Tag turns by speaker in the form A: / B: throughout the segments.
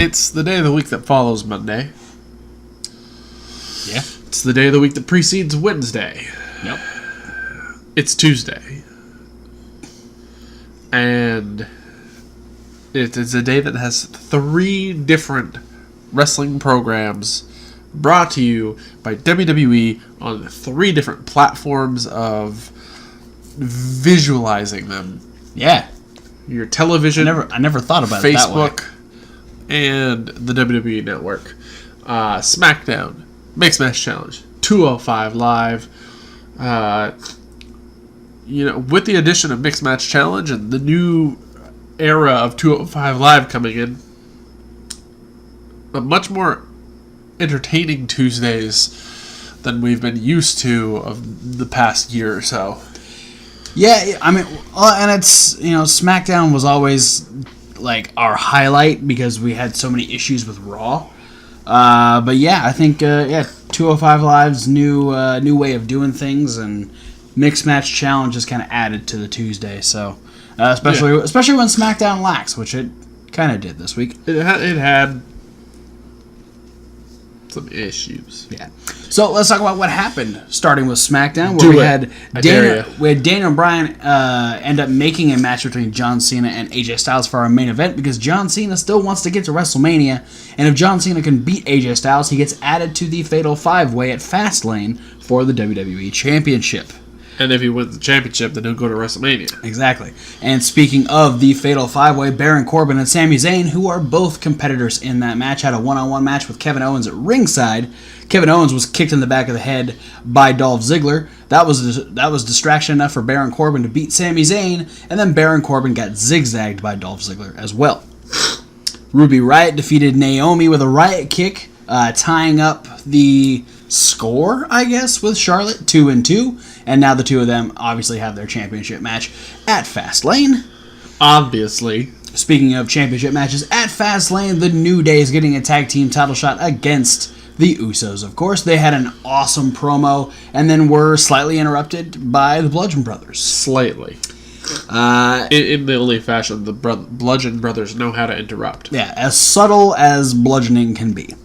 A: It's the day of the week that follows Monday.
B: Yeah.
A: It's the day of the week that precedes Wednesday.
B: Yep.
A: It's Tuesday. And it is a day that has 3 different wrestling programs brought to you by WWE on 3 different platforms of visualizing them.
B: Yeah.
A: Your television,
B: I never thought about
A: Facebook,
B: it that way.
A: And the WWE Network. SmackDown, Mixed Match Challenge, 205 Live. With the addition of Mixed Match Challenge and the new era of 205 Live coming in, a much more entertaining Tuesdays than we've been used to of the past year or so.
B: Yeah, I mean, and it's, SmackDown was always like our highlight because we had so many issues with Raw. But yeah, I think 205 Live's new way of doing things and Mixed Match Challenge is kind of added to the Tuesday. So especially when SmackDown lacks, which it kind of did this week.
A: It had some issues.
B: Yeah. So let's talk about what happened, starting with SmackDown, where we had Daniel and Bryan end up making a match between John Cena and AJ Styles for our main event because John Cena still wants to get to WrestleMania, and if John Cena can beat AJ Styles, he gets added to the Fatal 5-Way at Fastlane for the WWE Championship.
A: And if he wins the championship, then he'll go to WrestleMania.
B: Exactly. And speaking of the Fatal 5-Way, Baron Corbin and Sami Zayn, who are both competitors in that match, had a one-on-one match with Kevin Owens at ringside. Kevin Owens was kicked in the back of the head by Dolph Ziggler. That was distraction enough for Baron Corbin to beat Sami Zayn, and then Baron Corbin got zigzagged by Dolph Ziggler as well. Ruby Riott defeated Naomi with a Riot Kick, tying up the score, I guess, with Charlotte, 2-2. And now the two of them obviously have their championship match at Fastlane.
A: Obviously.
B: Speaking of championship matches at Fastlane, the New Day is getting a tag team title shot against the Usos, of course. They had an awesome promo and then were slightly interrupted by the Bludgeon Brothers.
A: Slightly. In the only fashion the Bludgeon Brothers know how to interrupt.
B: Yeah, as subtle as bludgeoning can be.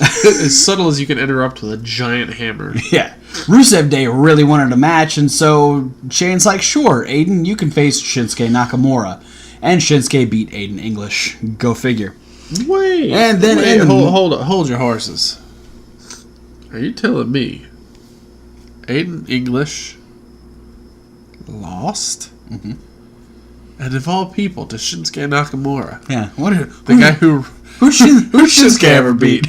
A: As subtle as you can interrupt with a giant hammer.
B: Yeah. Rusev Day really wanted a match, and so Shane's like, sure, Aiden, you can face Shinsuke Nakamura. And Shinsuke beat Aiden English. Go figure.
A: Hold your horses. Are you telling me Aiden English lost?
B: Mm-hmm.
A: And of all people, to Shinsuke Nakamura.
B: Yeah.
A: The guy who
B: Shinsuke ever beat?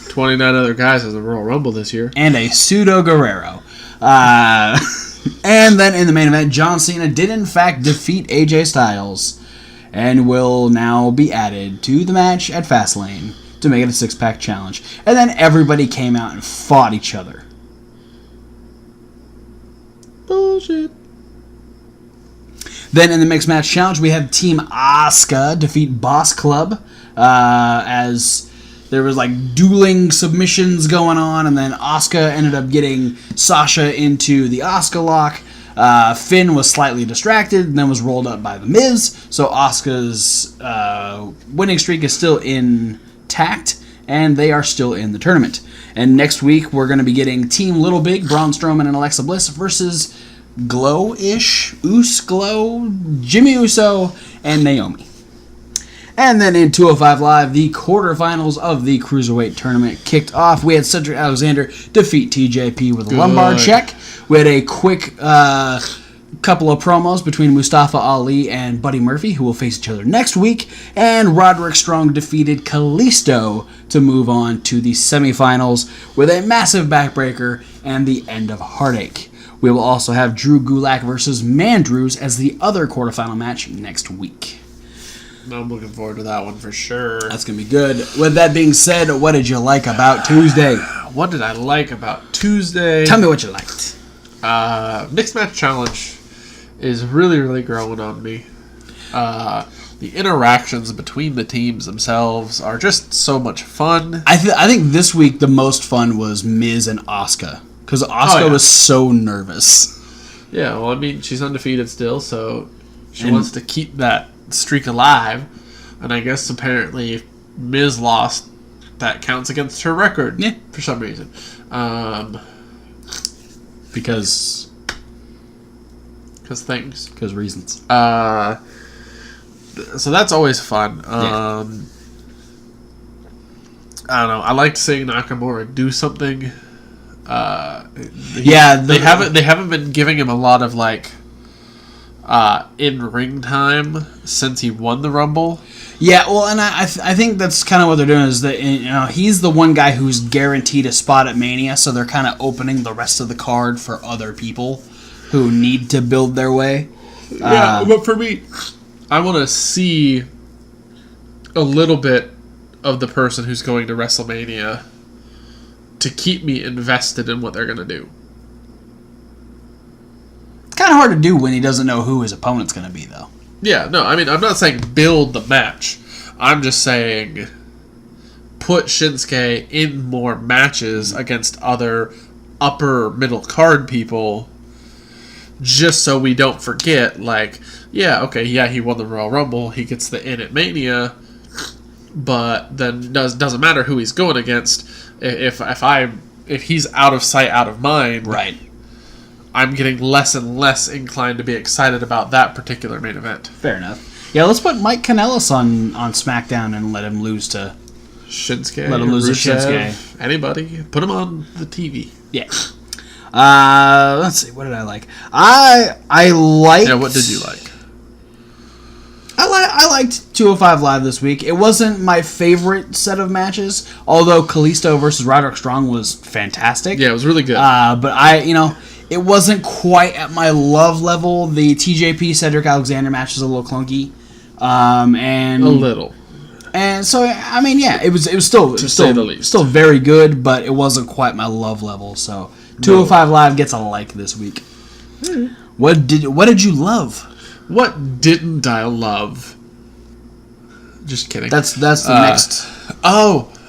A: 29 other guys in the Royal Rumble this year.
B: And a pseudo Guerrero. And then in the main event, John Cena did in fact defeat AJ Styles and will now be added to the match at Fastlane to make it a 6-pack challenge. And then everybody came out and fought each other.
A: Bullshit.
B: Then in the Mixed Match Challenge, we have Team Asuka defeat Boss Club as there was like dueling submissions going on, and then Asuka ended up getting Sasha into the Asuka lock. Finn was slightly distracted and then was rolled up by The Miz, so Asuka's winning streak is still intact, and they are still in the tournament. And next week, we're going to be getting Team Little Big, Braun Strowman and Alexa Bliss versus Glow-ish, Glow, Jimmy Uso, and Naomi. And then in 205 Live, the quarterfinals of the Cruiserweight Tournament kicked off. We had Cedric Alexander defeat TJP with a lumbar check. We had a quick couple of promos between Mustafa Ali and Buddy Murphy, who will face each other next week. And Roderick Strong defeated Kalisto to move on to the semifinals with a massive backbreaker and the end of Heartache. We will also have Drew Gulak versus Mandrews as the other quarterfinal match next week.
A: I'm looking forward to that one for sure.
B: That's going to be good. With that being said, what did you like about Tuesday?
A: What did I like about Tuesday?
B: Tell me what you liked.
A: Mixed Match Challenge is really, really growing on me. The interactions between the teams themselves are just so much fun.
B: I think this week the most fun was Miz and Asuka. Because Asuka was so nervous.
A: Yeah, well, I mean, she's undefeated still, so she wants to keep that streak alive. And I guess apparently Miz lost, that counts against her record.
B: Yeah.
A: For some reason.
B: Because
A: things.
B: Because reasons.
A: So that's always fun. I don't know. I liked seeing Nakamura do something. They haven't been giving him a lot of like in ring time since he won the Rumble.
B: Yeah, well, and I think that's kind of what they're doing is that he's the one guy who's guaranteed a spot at Mania, so they're kind of opening the rest of the card for other people who need to build their way.
A: Yeah, but for me, I want to see a little bit of the person who's going to WrestleMania to keep me invested in what they're going to do.
B: It's kind of hard to do when he doesn't know who his opponent's going to be, though.
A: Yeah, no, I mean, I'm not saying build the match. I'm just saying put Shinsuke in more matches against other upper middle card people just so we don't forget, like, he won the Royal Rumble, he gets the in at Mania, but then doesn't matter who he's going against. If he's out of sight, out of mind,
B: right,
A: I'm getting less and less inclined to be excited about that particular main event.
B: Fair enough. Yeah, let's put Mike Kanellis on SmackDown and let him lose to
A: Shinsuke.
B: Let him lose to
A: Rusev,
B: Shinsuke.
A: Anybody. Put him on the TV.
B: Yeah. Let's see. What did I like? I liked.
A: Yeah, what did you like?
B: I liked 205 Live this week. It wasn't my favorite set of matches, although Kalisto versus Roderick Strong was fantastic.
A: Yeah, it was really good.
B: But it wasn't quite at my love level. The TJP Cedric Alexander match was a little clunky, and
A: a little.
B: And so I mean, yeah, it was still
A: say the least.
B: Still very good, but it wasn't quite my love level. So 205 Live gets a like this week.
A: Mm.
B: What did you love?
A: What didn't I love? Just kidding.
B: That's the next.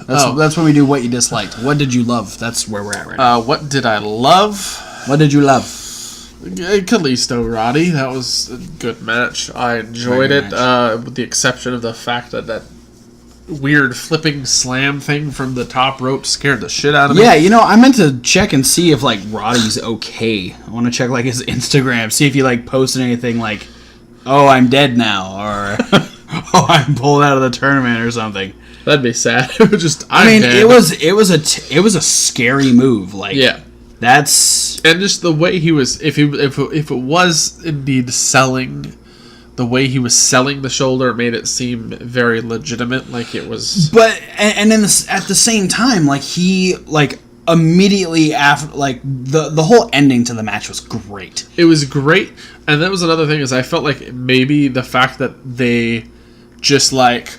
B: That's when we do what you disliked. What did you love? That's where we're at right now.
A: What did I love?
B: What did you love?
A: Kalisto Roddy. That was a good match. I enjoyed it, with the exception of the fact that weird flipping slam thing from the top rope scared the shit out of me.
B: Yeah, I meant to check and see if Roddy's okay. I want to check his Instagram, see if he posted anything like, "Oh, I'm dead now," or "Oh, I'm pulled out of the tournament" or something.
A: That'd be sad.
B: Dead. It was a scary move.
A: Yeah.
B: That's
A: and just the way he was. If it was indeed selling, the way he was selling the shoulder made it seem very legitimate, like it was.
B: But and then at the same time, he immediately after the whole ending to the match was great.
A: It was great, and that was another thing is I felt like maybe the fact that they just went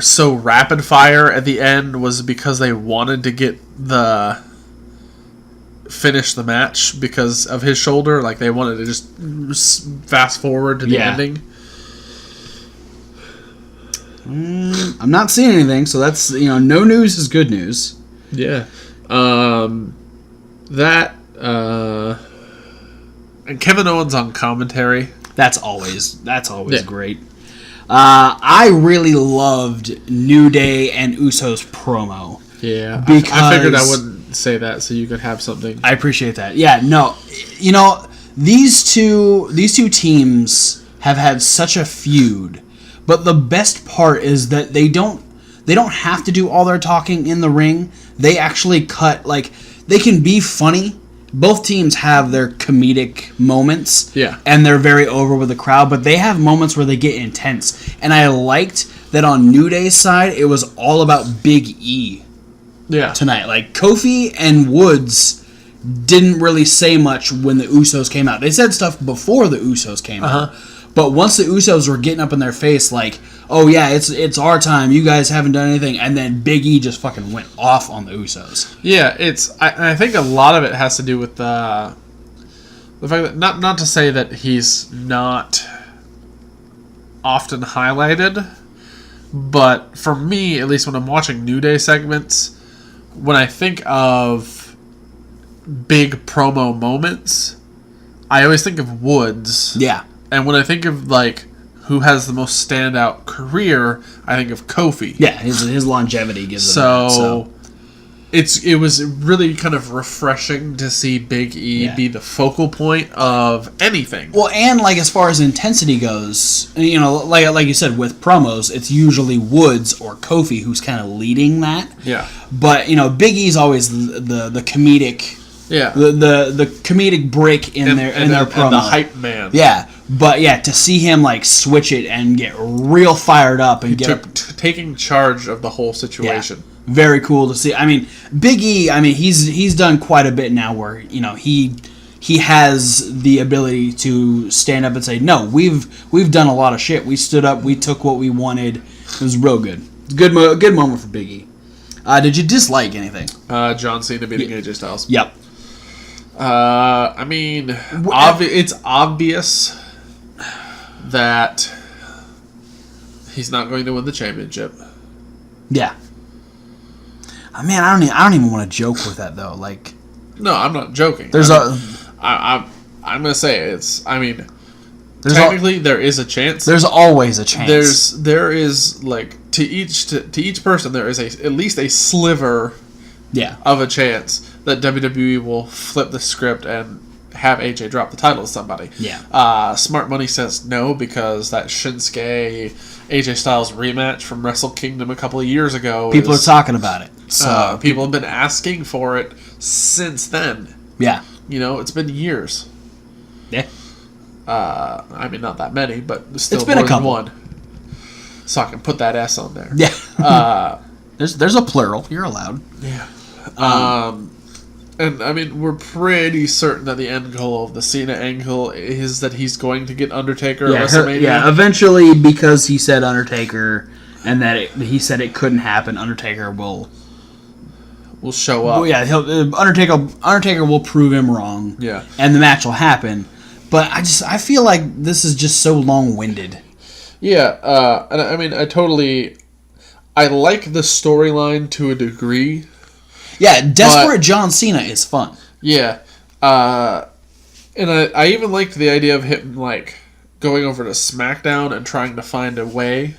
A: so rapid fire at the end was because they wanted to get finish the match because of his shoulder. Like they wanted to just fast forward to the ending.
B: I'm not seeing anything, so that's no news is good news.
A: Yeah. And Kevin Owens on commentary.
B: That's always great. I really loved New Day and Usos promo.
A: Yeah,
B: because
A: I figured I wouldn't say that so you could have something.
B: I appreciate that. Yeah, no, these two teams have had such a feud, but the best part is that they don't have to do all their talking in the ring. They actually cut they can be funny. Both teams have their comedic moments, and they're very over with the crowd, but they have moments where they get intense. And I liked that on New Day's side, it was all about Big E tonight. Kofi and Woods didn't really say much when the Usos came out. They said stuff before the Usos came out. But once the Usos were getting up in their face, oh yeah, it's our time, you guys haven't done anything, and then Big E just fucking went off on the Usos.
A: Yeah, I think a lot of it has to do with the fact that not to say that he's not often highlighted, but for me, at least when I'm watching New Day segments, when I think of big promo moments, I always think of Woods.
B: Yeah.
A: And when I think of who has the most standout career, I think of Kofi.
B: Yeah, his longevity gives him
A: so.
B: that.
A: It was really kind of refreshing to see Big E be the focal point of anything.
B: Well, and like as far as intensity goes, you know, like you said with promos, it's usually Woods or Kofi who's kind of leading that.
A: Yeah.
B: But you know, Big E's always the comedic.
A: Yeah.
B: The comedic break in their promo.
A: And the hype man.
B: Yeah. But yeah, to see him like switch it and get real fired up and
A: taking charge of the whole situation.
B: Yeah. Very cool to see. I mean, Big E. I mean, he's done quite a bit now. Where you know he has the ability to stand up and say, "No, we've done a lot of shit. We stood up. We took what we wanted." It was real good. Good moment for Big E. Did you dislike anything?
A: John Cena beating AJ Styles.
B: Yep.
A: I mean, it's obvious that he's not going to win the championship.
B: Yeah. Man, I don't even want to joke with that though. Like,
A: no, I'm not joking. I'm gonna say it's. I mean, technically, there is a chance.
B: There's always a chance.
A: There is like to each person there is at least a sliver, of a chance that WWE will flip the script and have AJ drop the title to somebody.
B: Yeah.
A: Smart Money says no because that Shinsuke AJ Styles rematch from Wrestle Kingdom a couple of years ago.
B: People are talking about it. So
A: people have been asking for it since then.
B: Yeah.
A: You know, it's been years.
B: Yeah.
A: I mean, not that many, but still
B: it's been
A: more
B: a couple.
A: than one. So I can put that S on there.
B: Yeah. There's a plural. You're allowed.
A: Yeah. And I mean, we're pretty certain that the end goal of the Cena angle is that he's going to get Undertaker at WrestleMania.
B: Eventually, because he said Undertaker, and that he said it couldn't happen, Undertaker will
A: show up.
B: Well, yeah, Undertaker will prove him wrong.
A: Yeah.
B: And the match will happen. But I feel like this is just so long-winded.
A: Yeah, and I mean, I like the storyline to a degree.
B: Yeah, Desperate John Cena is fun.
A: Yeah. And I even liked the idea of him, like, going over to SmackDown and trying to find a way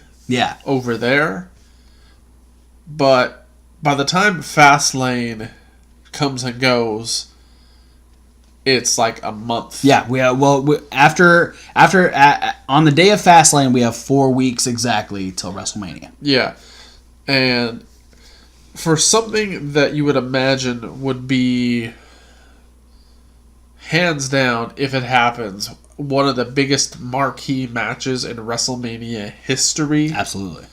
A: over there. But by the time Fastlane comes and goes, it's like a month.
B: Yeah, after on the day of Fastlane, we have 4 weeks exactly till WrestleMania.
A: Yeah. And for something that you would imagine would be, hands down, if it happens, one of the biggest marquee matches in WrestleMania history.
B: Absolutely.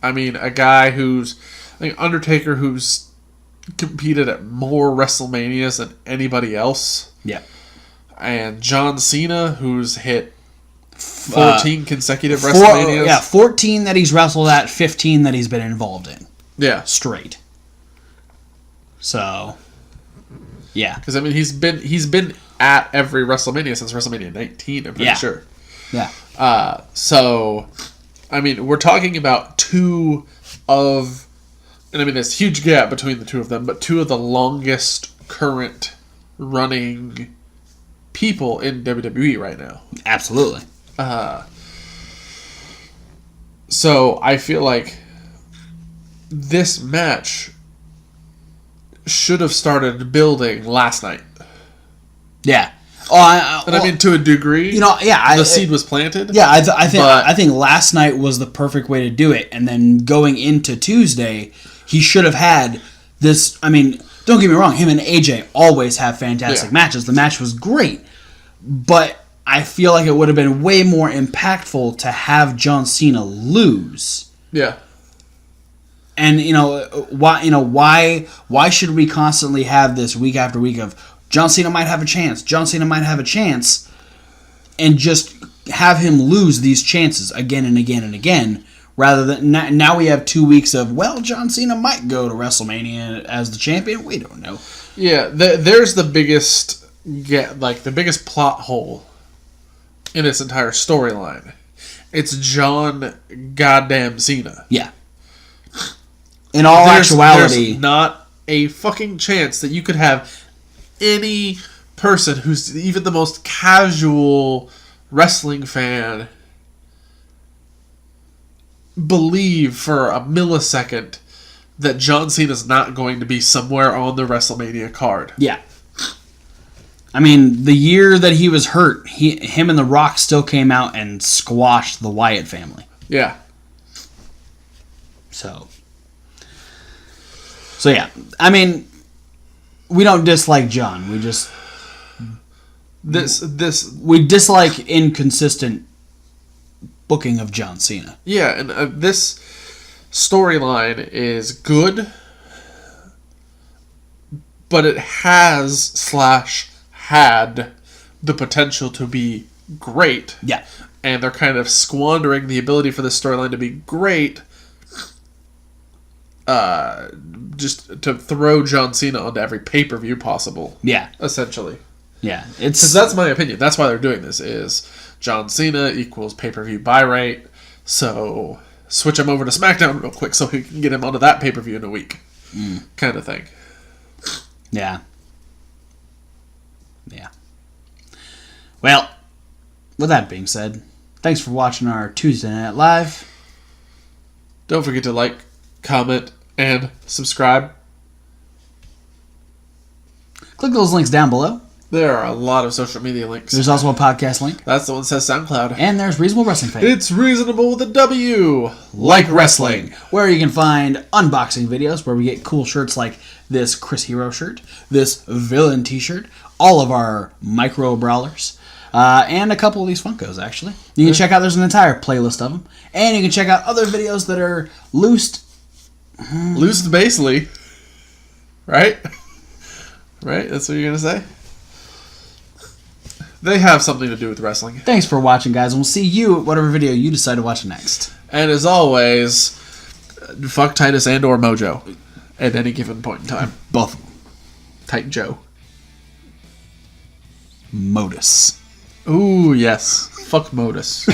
A: I mean, a guy Undertaker, who's competed at more WrestleManias than anybody else.
B: Yeah.
A: And John Cena, who's hit 14 consecutive WrestleManias.
B: Yeah, 14 that he's wrestled at, 15 that he's been involved in.
A: Yeah.
B: Straight. So, yeah.
A: Because I mean, he's been at every WrestleMania since WrestleMania 19. I'm pretty sure.
B: Yeah.
A: So, I mean, we're talking about two of, and I mean, there's a huge gap between the two of them, but two of the longest current running people in WWE right now.
B: Absolutely.
A: So I feel like this match should have started building last night.
B: Yeah.
A: I mean, to a degree,
B: you know, yeah,
A: the seed was planted.
B: Yeah, I think last night was the perfect way to do it, and then going into Tuesday, he should have had this. I mean, don't get me wrong, him and AJ always have fantastic matches. The match was great, but I feel like it would have been way more impactful to have John Cena lose.
A: Yeah.
B: And why should we constantly have this week after week of John Cena might have a chance, John Cena might have a chance, and just have him lose these chances again and again and again, rather than now we have 2 weeks of, well, John Cena might go to WrestleMania as the champion. We don't know.
A: Yeah, there's the biggest plot hole in this entire storyline. It's John goddamn Cena.
B: Yeah. In all actuality,
A: there's not a fucking chance that you could have any person who's even the most casual wrestling fan believe for a millisecond that John Cena's not going to be somewhere on the WrestleMania card.
B: Yeah. I mean, the year that he was hurt, him and The Rock still came out and squashed the Wyatt family.
A: Yeah.
B: So yeah. I mean, we don't dislike John. We just... We dislike inconsistent booking of John Cena.
A: Yeah, and this storyline is good, but it had the potential to be great.
B: Yeah.
A: And they're kind of squandering the ability for this storyline to be great just to throw John Cena onto every pay-per-view possible.
B: Yeah.
A: Essentially.
B: Yeah.
A: Because that's my opinion. That's why they're doing this, is John Cena equals pay-per-view buy rate, so switch him over to SmackDown real quick so we can get him onto that pay-per-view in a week. Kind of thing.
B: Yeah. Yeah. Well, with that being said, thanks for watching our Tuesday Night Live.
A: Don't forget to like, comment, and subscribe.
B: Click those links down below.
A: There are a lot of social media links.
B: There's also a podcast link.
A: That's the one that says SoundCloud.
B: And there's Reasonable Wrestling Fan.
A: It's reasonable with a W. Like wrestling.
B: Where you can find unboxing videos where we get cool shirts like this Chris Hero shirt, this Villain t-shirt, all of our micro brawlers, and a couple of these Funkos, actually. You can check out, there's an entire playlist of them. And you can check out other videos that are loosed.
A: Loosed basely. Right? Right? That's what you're going to say? They have something to do with wrestling.
B: Thanks for watching, guys, and we'll see you at whatever video you decide to watch next.
A: And as always, fuck Titus and or Mojo at any given point in time.
B: Both of them.
A: Tight Joe.
B: Modus.
A: Ooh, yes. Fuck Modus.